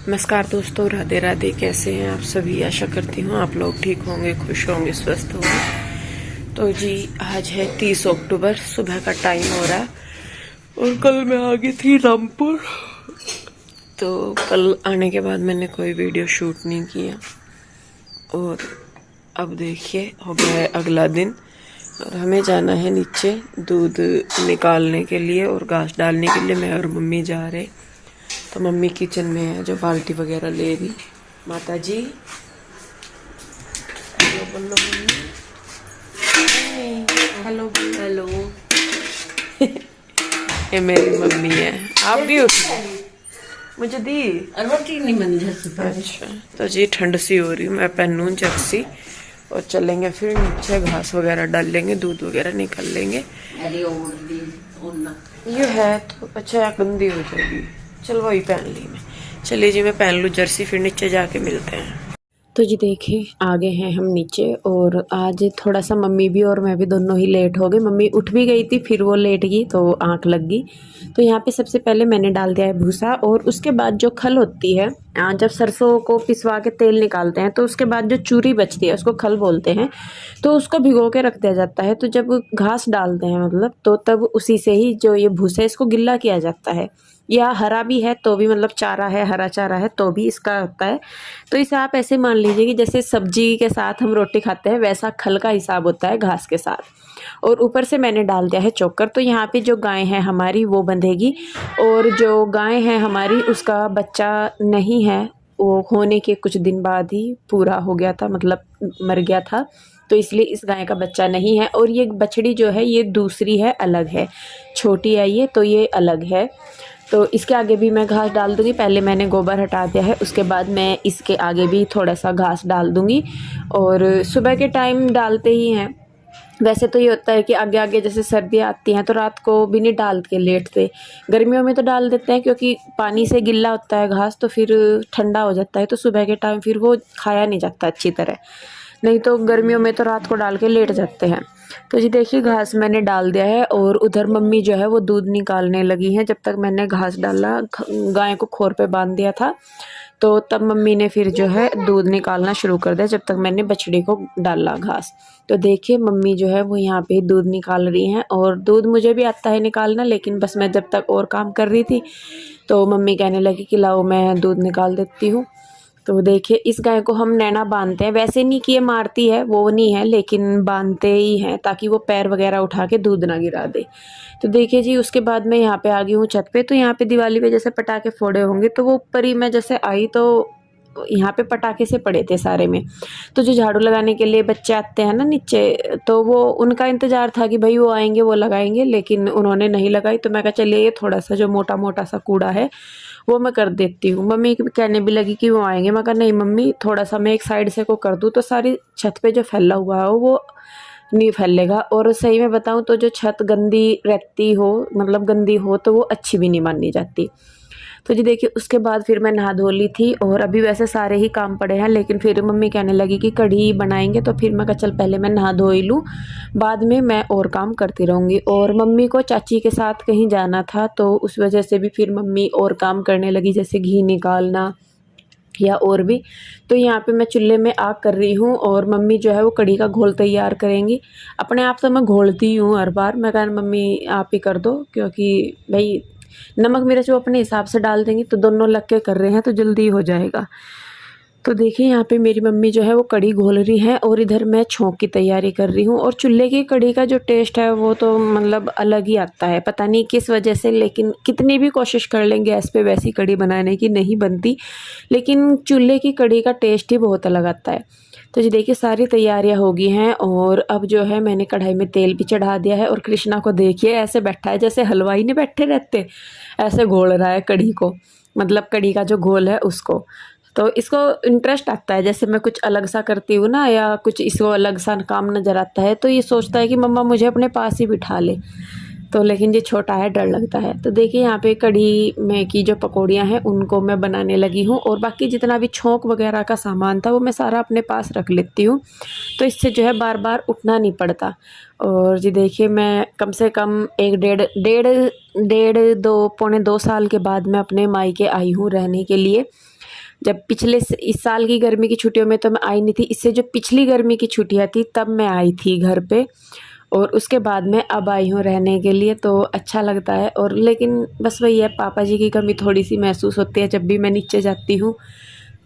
नमस्कार दोस्तों, राधे राधे। कैसे हैं आप सभी? आशा करती हूँ आप लोग ठीक होंगे, खुश होंगे, स्वस्थ होंगे। तो जी आज है 30 अक्टूबर, सुबह का टाइम हो रहा है और कल मैं आ गई थी रामपुर। तो कल आने के बाद मैंने कोई वीडियो शूट नहीं किया और अब देखिए हो गया है अगला दिन और हमें जाना है नीचे दूध निकालने के लिए और घास डालने के लिए। मैं और मम्मी जा रहे। तो मम्मी किचन में है जो बाल्टी वगैरह ले रही। माता जी हेलो बोलो मम्मी। Hello hello. ये मेरी मम्मी है। आप भी उठ मुझे दी रोटी नहीं बनी जैसे। अच्छा तो जी ठंड सी हो रही, मैं पहनूं जर्सी और चलेंगे फिर नीचे घास वगैरह डाल लेंगे, दूध वगैरह निकाल लेंगे। ये है तो अच्छा गंदी हो जाएगी। चल वही पहन ली मैं। चलिए जी मैं पहन लूँ जर्सी, फिर नीचे जाके मिलते हैं। तो जी देखिए आ गए हैं हम नीचे और आज थोड़ा सा मम्मी भी और मैं भी दोनों ही लेट हो गए। मम्मी उठ भी गई थी फिर वो लेट गई तो आंख लग गई। तो यहाँ पे सबसे पहले मैंने डाल दिया है भूसा और उसके बाद जो खल होती है, जब सरसों को पिसवा के तेल निकालते हैं तो उसके बाद जो चूरी बचती है उसको खल बोलते हैं। तो उसको भिगो के रख दिया जाता है। तो जब घास डालते हैं मतलब तो तब उसी से ही जो ये भूसा है इसको गिल्ला किया जाता है। या हरा भी है तो भी मतलब चारा है, हरा चारा है तो भी इसका होता है। तो इसे आप ऐसे मान लीजिए कि जैसे सब्जी के साथ हम रोटी खाते हैं वैसा खल का हिसाब होता है घास के साथ। और ऊपर से मैंने डाल दिया है चोकर। तो यहाँ पे जो गाय है हमारी वो बंधेगी और जो गाय है हमारी उसका बच्चा नहीं है, वो होने के कुछ दिन बाद ही पूरा हो गया था, मतलब मर गया था। तो इसलिए इस गाय का बच्चा नहीं है। और ये बछड़ी जो है ये दूसरी है, अलग है, छोटी है ये, तो ये अलग है। तो इसके आगे भी मैं घास डाल दूँगी। पहले मैंने गोबर हटा दिया है, उसके बाद मैं इसके आगे भी थोड़ा सा घास डाल दूँगी। और सुबह के टाइम डालते ही हैं। वैसे तो ये होता है कि आगे आगे जैसे सर्दियाँ आती हैं तो रात को भी नहीं डाल के लेटते। गर्मियों में तो डाल देते हैं क्योंकि पानी से गिल्ला होता है घास तो फिर ठंडा हो जाता है, तो सुबह के टाइम फिर वो खाया नहीं जाता अच्छी तरह। नहीं तो गर्मियों में तो रात को डाल के लेट जाते हैं। तो जी देखिए घास मैंने डाल दिया है और उधर मम्मी जो है वो दूध निकालने लगी हैं। जब तक मैंने घास डाला, गाय को खोर पे बांध दिया था, तो तब मम्मी ने फिर जो है दूध निकालना शुरू कर दिया जब तक मैंने बछड़ी को डाला घास। तो देखिए मम्मी जो है वो यहाँ पे दूध निकाल रही हैं और दूध मुझे भी आता है निकालना, लेकिन बस मैं जब तक और काम कर रही थी तो मम्मी कहने लगी कि लाओ मैं दूध निकाल देती हूँ। तो देखिए इस गाय को हम नैना बांधते हैं, वैसे नहीं कि ये मारती है, वो नहीं है, लेकिन बांधते ही हैं ताकि वो पैर वगैरह उठा के दूध ना गिरा दे। तो देखिए जी उसके बाद मैं यहाँ पे आ गई हूँ छत पे। तो यहाँ पे दिवाली पे जैसे पटाखे फोड़े होंगे तो वो ऊपर ही मैं जैसे आई तो यहाँ पे पटाखे से पड़े थे सारे में। तो जो झाड़ू लगाने के लिए बच्चे आते हैं ना नीचे, तो वो उनका इंतज़ार था कि भाई वो आएंगे वो लगाएंगे, लेकिन उन्होंने नहीं लगाई। तो मैं कहा चलिए ये थोड़ा सा जो मोटा मोटा सा कूड़ा है वो मैं कर देती हूँ। मम्मी कहने भी लगी कि वो आएंगे। मैं कहा नहीं मम्मी थोड़ा सा मैं एक साइड से को कर दूँ तो सारी छत पे जो फैला हुआ है वो नहीं फैलेगा। और सही में बताऊँ तो जो छत गंदी रहती हो, मतलब गंदी हो, तो वो अच्छी भी नहीं मानी जाती। तो जी देखिए उसके बाद फिर मैं नहा धो ली थी और अभी वैसे सारे ही काम पड़े हैं, लेकिन फिर मम्मी कहने लगी कि कढ़ी बनाएंगे। तो फिर मैं कहा चल पहले मैं नहा धो ही लूँ, बाद में मैं और काम करती रहूँगी। और मम्मी को चाची के साथ कहीं जाना था तो उस वजह से भी फिर मम्मी और काम करने लगी, जैसे घी निकालना या और भी। तो यहाँ पे मैं चूल्हे में आग कर रही हूँ और मम्मी जो है वो कढ़ी का घोल तैयार करेंगी। अपने आप तो मैं घोलती हूँ हर बार, मैं कहा मम्मी आप ही कर दो, क्योंकि भाई नमक मिर्च वो अपने हिसाब से डाल देंगी, तो दोनों लग के कर रहे हैं तो जल्दी हो जाएगा। तो देखिए यहाँ पे मेरी मम्मी जो है वो कढ़ी घोल रही है और इधर मैं छोंक की तैयारी कर रही हूँ। और चूल्हे की कढ़ी का जो टेस्ट है वो तो मतलब अलग ही आता है, पता नहीं किस वजह से, लेकिन कितनी भी कोशिश कर लेंगे गैस पे वैसी कढ़ी बनाने की नहीं बनती, लेकिन चूल्हे की कढ़ी का टेस्ट ही बहुत अलग आता है। तो जी देखिए सारी तैयारियां हो गई हैं और अब जो है मैंने कढ़ाई में तेल भी चढ़ा दिया है। और कृष्णा को देखिए ऐसे बैठा है जैसे हलवाई नहीं बैठे रहते, ऐसे घोल रहा है कढ़ी को, मतलब कढ़ी का जो घोल है उसको। तो इसको इंटरेस्ट आता है, जैसे मैं कुछ अलग सा करती हूँ ना या कुछ इसको अलग सा काम नज़र आता है तो ये सोचता है कि मम्मा मुझे अपने पास ही बिठा ले। तो लेकिन ये छोटा है, डर लगता है। तो देखिए यहाँ पे कढ़ी में की जो पकौड़ियाँ हैं उनको मैं बनाने लगी हूँ और बाकी जितना भी छोंक वगैरह का सामान था वो मैं सारा अपने पास रख लेती हूँ, तो इससे जो है बार बार उठना नहीं पड़ता। और जी देखिए मैं कम से कम एक डेढ़ 2 पौने 2 साल के बाद मैं अपने मायके आई हूँ रहने के लिए। जब इस साल की गर्मी की छुट्टियों में तो मैं आई नहीं थी, इससे जो पिछली गर्मी की छुट्टियाँ थी तब मैं आई थी घर पे, और उसके बाद मैं अब आई हूँ रहने के लिए। तो अच्छा लगता है, और लेकिन बस वही है, पापा जी की कमी थोड़ी सी महसूस होती है जब भी मैं नीचे जाती हूँ,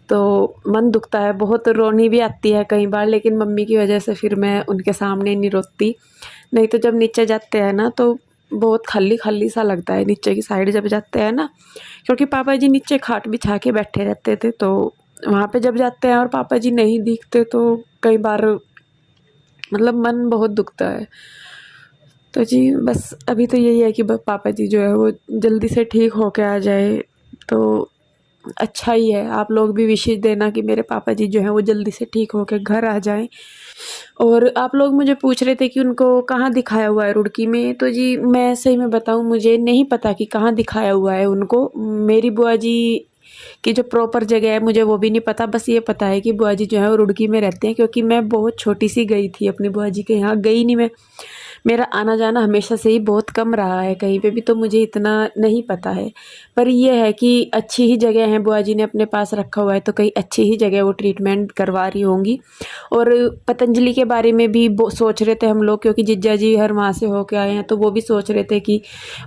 तो मन दुखता है बहुत, रोनी भी आती है कई बार, लेकिन मम्मी की वजह से फिर मैं उनके सामने नहीं रोती। नहीं तो जब नीचे जाते हैं ना तो बहुत खाली खाली सा लगता है नीचे की साइड जब जाते हैं ना, क्योंकि पापा जी नीचे खाट बिछा के बैठे रहते थे, तो वहाँ पे जब जाते हैं और पापा जी नहीं दिखते तो कई बार मतलब मन बहुत दुखता है। तो जी बस अभी तो यही है कि पापा जी जो है वो जल्दी से ठीक होके आ जाए तो अच्छा ही है। आप लोग भी विशेष देना कि मेरे पापा जी जो हैं वो जल्दी से ठीक होके घर आ जाएं। और आप लोग मुझे पूछ रहे थे कि उनको कहाँ दिखाया हुआ है रुड़की में, तो जी मैं सही में बताऊँ, मुझे नहीं पता कि कहाँ दिखाया हुआ है उनको। मेरी बुआ जी की जो प्रॉपर जगह है मुझे वो भी नहीं पता, बस ये पता है कि बुआ जी जो है वो रुड़की में रहते हैं, क्योंकि मैं बहुत छोटी सी गई थी अपनी बुआ जी के यहाँ, गई नहीं मैं, मेरा आना जाना हमेशा से ही बहुत कम रहा है कहीं पे भी, तो मुझे इतना नहीं पता है। पर ये है कि अच्छी ही जगह है, बुआ जी ने अपने पास रखा हुआ है, तो कहीं अच्छी ही जगह वो ट्रीटमेंट करवा रही होंगी। और पतंजलि के बारे में भी सोच रहे थे हम लोग, क्योंकि जिज्जा जी हर वहाँ से होके आए हैं, तो वो भी सोच रहे थे कि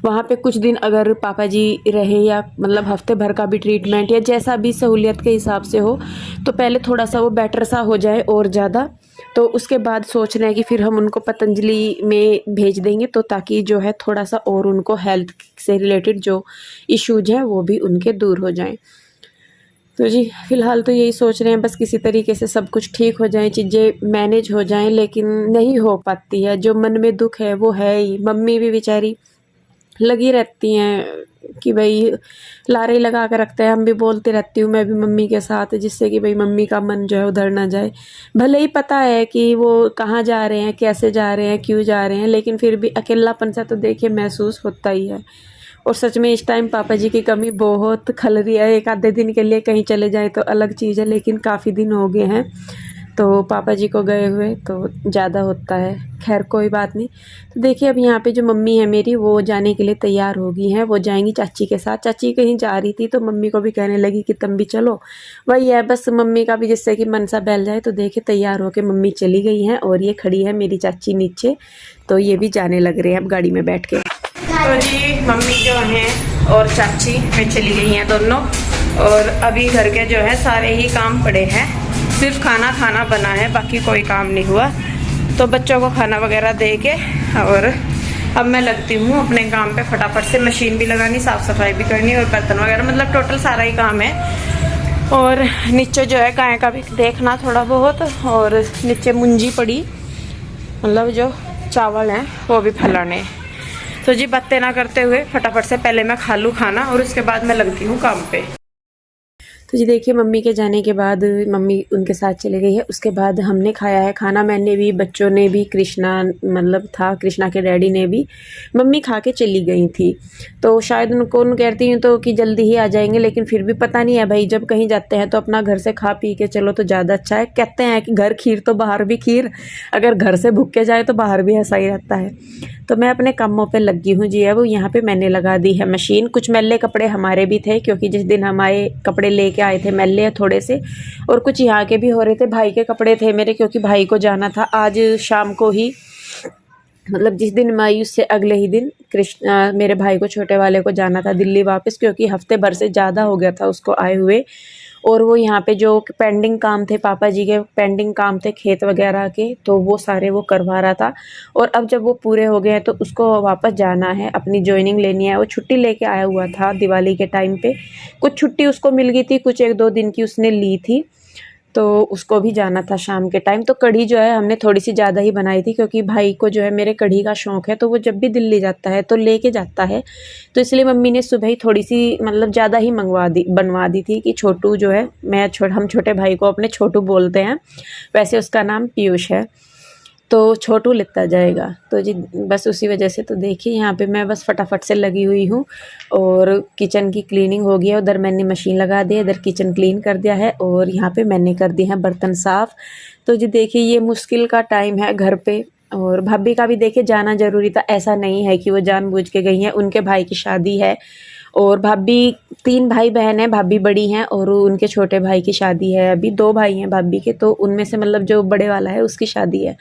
वहाँ पे कुछ दिन अगर पापा जी रहे, या मतलब हफ्ते भर का भी ट्रीटमेंट या जैसा भी सहूलियत के हिसाब से हो, तो पहले थोड़ा सा वो बेटर सा हो जाए और ज़्यादा, तो उसके बाद सोच रहे हैं कि फिर हम उनको पतंजलि में भेज देंगे, तो ताकि जो है थोड़ा सा और उनको हेल्थ से रिलेटेड जो इश्यूज हैं वो भी उनके दूर हो जाएं। तो जी फ़िलहाल तो यही सोच रहे हैं, बस किसी तरीके से सब कुछ ठीक हो जाए, चीज़ें मैनेज हो जाएं, लेकिन नहीं हो पाती है। जो मन में दुख है वो है ही। मम्मी भी बेचारी लगी रहती हैं कि भाई लारे लगा कर रखते हैं, हम भी बोलती रहती हूँ मैं भी मम्मी के साथ, जिससे कि भाई मम्मी का मन जो है उधर ना जाए। भले ही पता है कि वो कहाँ जा रहे हैं, कैसे जा रहे हैं, क्यों जा रहे हैं, लेकिन फिर भी अकेलापन सा तो देखिए महसूस होता ही है। और सच में इस टाइम पापा जी की कमी बहुत खल रही है। एक आधे दिन के लिए कहीं चले जाएं तो अलग चीज़ है, लेकिन काफ़ी दिन हो गए हैं तो पापा जी को गए हुए तो ज़्यादा होता है। खैर कोई बात नहीं। तो देखिए अब यहाँ पे जो मम्मी है मेरी, वो जाने के लिए तैयार हो गई हैं, वो जाएंगी चाची के साथ। चाची कहीं जा रही थी तो मम्मी को भी कहने लगी कि तुम भी चलो। वही है बस, मम्मी का भी जिससे कि मन सा बहल जाए। तो देखिए तैयार होके मम्मी चली गई हैं, और ये खड़ी है मेरी चाची नीचे, तो ये भी जाने लग रहे हैं अब गाड़ी में बैठ के। तो जी मम्मी जो हैं और चाची में चली गई हैं दोनों, और अभी घर के जो है सारे ही काम पड़े हैं, सिर्फ खाना बना है, बाकी कोई काम नहीं हुआ। तो बच्चों को खाना वगैरह दे के और अब मैं लगती हूँ अपने काम पे फटाफट से। मशीन भी लगानी, साफ़ सफाई भी करनी और बर्तन वगैरह, मतलब टोटल सारा ही काम है। और नीचे जो है गाय का भी देखना थोड़ा बहुत, और नीचे मुंजी पड़ी, मतलब जो चावल हैं वो भी फैलाने। तो जी बातें ना करते हुए फटाफट से पहले मैं खा लूँ खाना, और उसके बाद मैं लगती हूँ काम पे। तो जी देखिए मम्मी के जाने के बाद मम्मी उनके साथ चली गई है, उसके बाद हमने खाया है खाना, मैंने भी, बच्चों ने भी, कृष्णा मतलब था, कृष्णा के डैडी ने भी। मम्मी खा के चली गई थी, तो शायद उनको कहती हूँ तो कि जल्दी ही आ जाएंगे, लेकिन फिर भी पता नहीं है भाई, जब कहीं जाते हैं तो अपना घर से खा पी के चलो तो ज़्यादा अच्छा है। कहते हैं कि घर खीर तो बाहर भी खीर, अगर घर से भूख के जाए तो बाहर भी ऐसा ही रहता है। तो मैं अपने कामों पे लगी हूँ जी। अब यहाँ पे मैंने लगा दी है मशीन। कुछ मैले कपड़े हमारे भी थे, क्योंकि जिस दिन हमारे कपड़े लेके आए थे मैले थोड़े से, और कुछ यहाँ के भी हो रहे थे। भाई के कपड़े थे मेरे, क्योंकि भाई को जाना था आज शाम को ही, मतलब जिस दिन मैं आई उससे अगले ही दिन मेरे भाई को, छोटे वाले को जाना था दिल्ली वापस, क्योंकि हफ्ते भर से ज़्यादा हो गया था उसको आए हुए। और वो यहाँ पे जो पेंडिंग काम थे, पापा जी के पेंडिंग काम थे खेत वगैरह के, तो वो सारे वो करवा रहा था। और अब जब वो पूरे हो गए हैं तो उसको वापस जाना है, अपनी जॉइनिंग लेनी है। वो छुट्टी लेके आया हुआ था दिवाली के टाइम पे, कुछ छुट्टी उसको मिल गई थी, कुछ 1-2 दिन की उसने ली थी, तो उसको भी जाना था शाम के टाइम। तो कढ़ी जो है हमने थोड़ी सी ज़्यादा ही बनाई थी, क्योंकि भाई को जो है मेरे कढ़ी का शौक़ है, तो वो जब भी दिल्ली जाता है तो लेके जाता है। तो इसलिए मम्मी ने सुबह ही थोड़ी सी मतलब ज़्यादा ही बनवा दी थी कि छोटू जो है, हम छोटे भाई को अपने छोटू बोलते हैं, वैसे उसका नाम पीयूष है, तो छोटू लेता जाएगा। तो जी बस उसी वजह से तो देखिए यहाँ पे मैं बस फटाफट से लगी हुई हूँ, और किचन की क्लीनिंग हो गई है। उधर मैंने मशीन लगा दी है, इधर किचन क्लीन कर दिया है, और यहाँ पे मैंने कर दिए हैं बर्तन साफ़। तो जी देखिए ये मुश्किल का टाइम है घर पे, और भाभी का भी देखिए जाना ज़रूरी था, ऐसा नहीं है कि वो जानबूझ के गई हैं, उनके भाई की शादी है और भाभी 3 भाई बहन हैं, भाभी बड़ी हैं और उनके छोटे भाई की शादी है, अभी 2 भाई हैं भाभी के, तो उनमें से मतलब जो बड़े वाला है उसकी शादी है,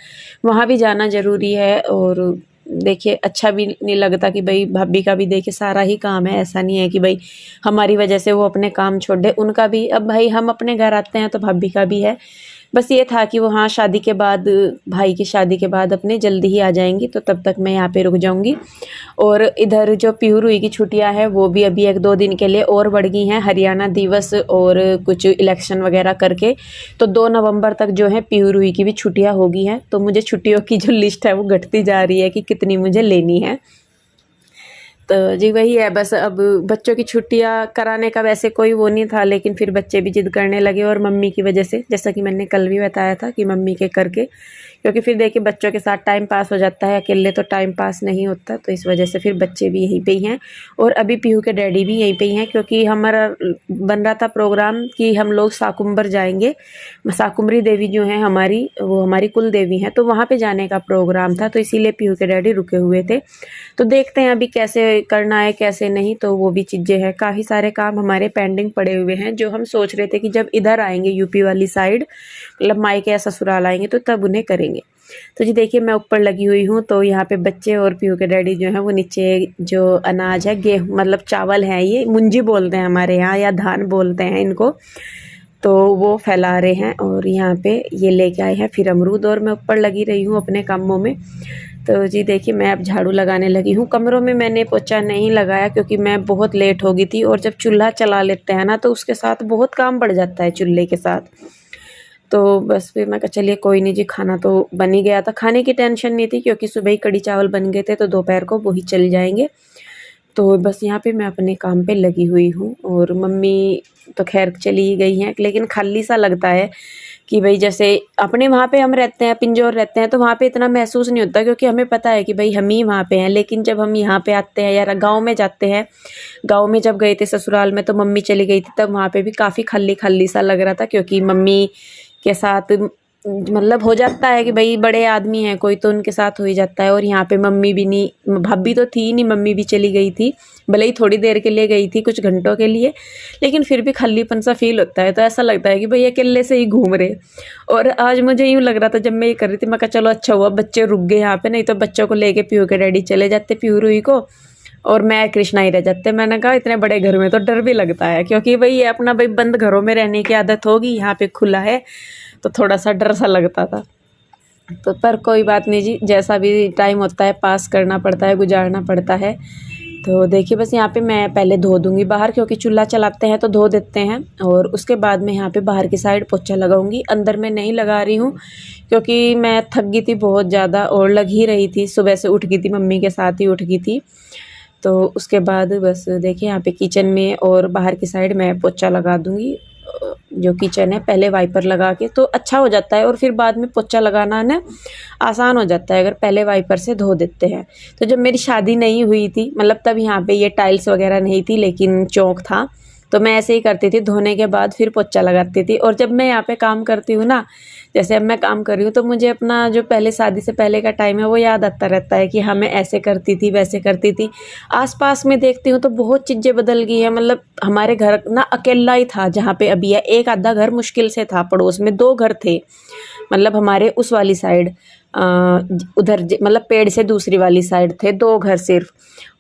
वहाँ भी जाना ज़रूरी है। और देखिए अच्छा भी नहीं लगता कि भाई भाभी का भी देखिए सारा ही काम है, ऐसा नहीं है कि भाई हमारी वजह से वो अपने काम छोड़ दे, उनका भी अब भाई हम अपने घर आते हैं तो भाभी का भी है। बस ये था कि वो हाँ शादी के बाद, भाई की शादी के बाद अपने जल्दी ही आ जाएंगी, तो तब तक मैं यहाँ पे रुक जाऊँगी। और इधर जो पीहू रुई की छुट्टियाँ हैं वो भी अभी 1-2 दिन के लिए और बढ़ गई हैं, हरियाणा दिवस और कुछ इलेक्शन वगैरह करके। तो 2 नवंबर तक जो है पीहू रुई की भी छुट्टियाँ हो गई हैं, तो मुझे छुट्टियों की जो लिस्ट है वो घटती जा रही है कि कितनी मुझे लेनी है। तो जी वही है बस, अब बच्चों की छुट्टियां कराने का वैसे कोई वो नहीं था, लेकिन फिर बच्चे भी जिद करने लगे और मम्मी की वजह से, जैसा कि मैंने कल भी बताया था कि मम्मी के करके, क्योंकि फिर देखिए बच्चों के साथ टाइम पास हो जाता है, अकेले तो टाइम पास नहीं होता, तो इस वजह से फिर बच्चे भी यहीं पे ही हैं और अभी पीहू के डैडी भी यहीं पे ही हैं, क्योंकि हमारा बन रहा था प्रोग्राम कि हम लोग साकुम्बर जाएंगे। साकुम्बरी देवी जो है हमारी, वो हमारी कुल देवी हैं, तो वहाँ पे जाने का प्रोग्राम था, तो इसीलिए पीहू के डैडी रुके हुए थे। तो देखते हैं अभी कैसे करना है कैसे नहीं, तो वो भी चीज़ें हैं, काफ़ी सारे काम हमारे पेंडिंग पड़े हुए हैं, जो हम सोच रहे थे कि जब इधर आएंगे यूपी वाली साइड, मतलब मायके या ससुराल आएंगे तो तब उन्हें करेंगे। तो जी देखिए मैं ऊपर लगी हुई हूँ, तो यहाँ पे बच्चे और पीहू के डैडी जो हैं वो नीचे जो अनाज है, गेहूँ मतलब चावल है, ये मुंजी बोलते हैं हमारे यहाँ या धान बोलते हैं इनको, तो वो फैला रहे हैं और यहाँ पे ये लेके आए हैं फिर अमरूद, और मैं ऊपर लगी रही हूँ अपने कामों में। तो जी देखिए मैं अब झाड़ू लगाने लगी हूँ। कमरों में मैंने पोछा नहीं लगाया क्योंकि मैं बहुत लेट हो गई थी, और जब चूल्हा चला लेते हैं ना तो उसके साथ बहुत काम बढ़ जाता है चूल्हे के साथ। तो बस फिर मैं कहा चलिए कोई नहीं जी, खाना तो बन ही गया था, खाने की टेंशन नहीं थी क्योंकि सुबह ही कड़ी चावल बन गए थे, तो दोपहर को वही चल जाएंगे। तो बस यहाँ पे मैं अपने काम पे लगी हुई हूँ, और मम्मी तो खैर चली ही गई हैं, लेकिन खाली सा लगता है कि भाई जैसे अपने वहाँ पे हम रहते हैं, पिंजौर रहते हैं, तो वहाँ पे इतना महसूस नहीं होता क्योंकि हमें पता है कि भाई हम ही वहाँ पे हैं। लेकिन जब हम यहाँ पे आते हैं या गाँव में जाते हैं, गाँव में जब गए थे ससुराल में तो मम्मी चली गई थी, तब वहाँ पे भी काफ़ी खाली खाली सा लग रहा था, क्योंकि मम्मी के साथ मतलब हो जाता है कि भाई बड़े आदमी हैं कोई तो उनके साथ हो ही जाता है। और यहाँ पे मम्मी भी नहीं, भाभी तो थी नहीं, मम्मी भी चली गई थी, भले ही थोड़ी देर के लिए गई थी, कुछ घंटों के लिए, लेकिन फिर भी खालीपन सा फील होता है। तो ऐसा लगता है कि भाई अकेले से ही घूम रहे। और आज मुझे यूँ लग रहा था जब मैं ये कर रही थी, मैं कहा चलो अच्छा हुआ बच्चे रुक गए यहाँ पे, नहीं तो बच्चों को लेके पीहू के डैडी चले जाते पीहू रुई को, और मैं कृष्णा ही रह जाते। मैंने कहा इतने बड़े घर में तो डर भी लगता है, क्योंकि भाई ये अपना भाई बंद घरों में रहने की आदत होगी, यहाँ पे खुला है तो थोड़ा सा डर सा लगता था। तो पर कोई बात नहीं जी, जैसा भी टाइम होता है पास करना पड़ता है, गुजारना पड़ता है। तो देखिए बस यहाँ पे मैं पहले धो दूँगी बाहर, क्योंकि चूल्हा चलाते हैं तो धो देते हैं, और उसके बाद मैं यहाँ पे बाहर की साइड पोछा लगाऊंगी। अंदर मैं नहीं लगा रही हूँ क्योंकि मैं थक गई थी बहुत ज़्यादा, और लग ही रही थी, सुबह से उठ गई थी, मम्मी के साथ ही उठ गई थी। तो उसके बाद बस देखिए यहाँ पे किचन में और बाहर की साइड मैं पोछा लगा दूँगी। जो किचन है पहले वाइपर लगा के तो अच्छा हो जाता है, और फिर बाद में पोछा लगाना ना आसान हो जाता है अगर पहले वाइपर से धो देते हैं। तो जब मेरी शादी नहीं हुई थी, मतलब तब यहाँ पे ये टाइल्स वगैरह नहीं थी, लेकिन चौक था, तो मैं ऐसे ही करती थी, धोने के बाद फिर पोछा लगाती थी। और जब मैं यहाँ पे काम करती हूँ ना, जैसे अब मैं काम कर रही हूँ, तो मुझे अपना जो पहले शादी से पहले का टाइम है वो याद आता रहता है कि हाँ मैं ऐसे करती थी वैसे करती थी। आसपास में देखती हूँ तो बहुत चीज़ें बदल गई हैं। मतलब हमारे घर ना अकेला ही था जहाँ पे अभी है, एक आधा घर मुश्किल से था, पड़ोस में 2 घर थे, मतलब हमारे उस वाली साइड उधर मतलब पेड़ से दूसरी वाली साइड थे 2 घर सिर्फ,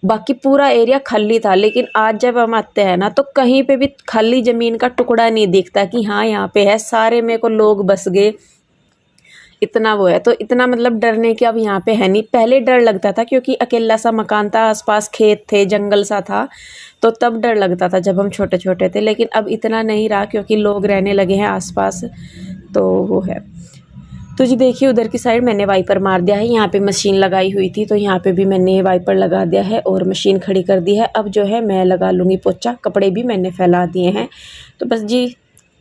बाकी पूरा एरिया खाली था। लेकिन आज जब हम आते हैं ना तो कहीं पे भी खाली ज़मीन का टुकड़ा नहीं दिखता कि हाँ यहाँ पे है, सारे में को लोग बस गए, इतना वो है। तो इतना मतलब डरने की अब यहाँ पे है नहीं। पहले डर लगता था क्योंकि अकेला सा मकान था, आसपास खेत थे, जंगल सा था, तो तब डर लगता था जब हम छोटे छोटे थे। लेकिन अब इतना नहीं रहा क्योंकि लोग रहने लगे हैं आसपास, तो वो है। तो जी देखिए उधर की साइड मैंने वाइपर मार दिया है, यहाँ पे मशीन लगाई हुई थी तो यहाँ पे भी मैंने वाइपर लगा दिया है और मशीन खड़ी कर दी है। अब जो है मैं लगा लूँगी पोछा, कपड़े भी मैंने फैला दिए हैं। तो बस जी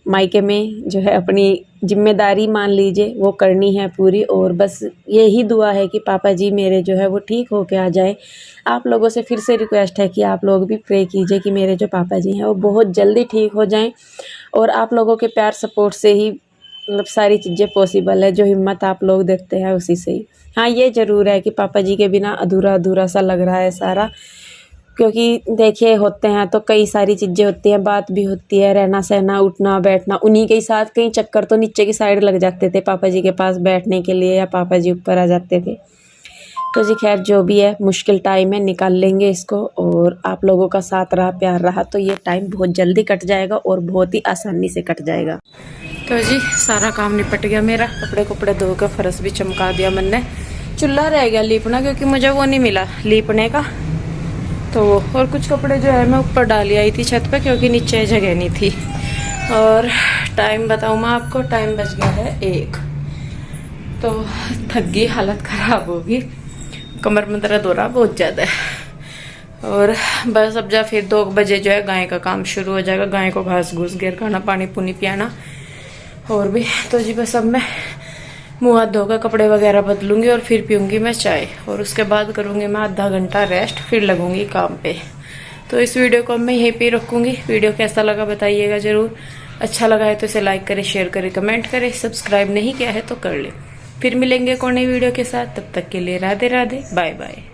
मायके में जो है अपनी जिम्मेदारी मान लीजिए वो करनी है पूरी, और बस यही दुआ है कि पापा जी मेरे जो है वो ठीक हो के आ जाए। आप लोगों से फिर से रिक्वेस्ट है कि आप लोग भी प्रे कीजिए कि मेरे जो पापा जी हैं वो बहुत जल्दी ठीक हो जाएं, और आप लोगों के प्यार सपोर्ट से ही मतलब सारी चीज़ें पॉसिबल है, जो हिम्मत आप लोग देते हैं उसी से ही। हाँ ये ज़रूर है कि पापा जी के बिना अधूरा अधूरा सा लग रहा है सारा, क्योंकि देखिए होते हैं तो कई सारी चीज़ें होती हैं, बात भी होती है, रहना सहना, उठना बैठना, उन्हीं के साथ कई चक्कर तो नीचे की साइड लग जाते थे पापा जी के पास बैठने के लिए, या पापा जी ऊपर आ जाते थे। तो जी खैर जो भी है, मुश्किल टाइम है, निकाल लेंगे इसको, और आप लोगों का साथ रहा, प्यार रहा तो ये टाइम बहुत जल्दी कट जाएगा और बहुत ही आसानी से कट जाएगा। तो जी सारा काम निपट गया मेरा, कपड़े धोकर फर्श भी चमका दिया मैंने, चूल्हा रह गया लीपना क्योंकि मुझे वो नहीं मिला लीपने का, तो और कुछ कपड़े जो है मैं ऊपर डाली आई थी छत पे क्योंकि नीचे जगह नहीं थी। और टाइम बताऊँ मैं आपको, टाइम बज गया है 1, तो थक गई, हालत ख़राब होगी, कमर में दर्द हो रहा बहुत ज़्यादा है। और बस अब जा फिर 2 बजे जो है गाय का काम शुरू हो जाएगा, गाय को घास घूस घेर खाना, पानी पुनी पियाना और भी। तो जी बस अब मैं मुँह हाथ धोकर कपड़े वगैरह बदलूंगी और फिर पीऊँगी मैं चाय, और उसके बाद करूँगी मैं आधा घंटा रेस्ट, फिर लगूंगी काम पे। तो इस वीडियो को मैं यहीं पे रखूँगी। वीडियो कैसा लगा बताइएगा ज़रूर, अच्छा लगा है तो इसे लाइक करें, शेयर करें, कमेंट करें, सब्सक्राइब नहीं किया है तो कर ले। फिर मिलेंगे एक और नई वीडियो के साथ, तब तक के लिए राधे राधे, बाय बाय।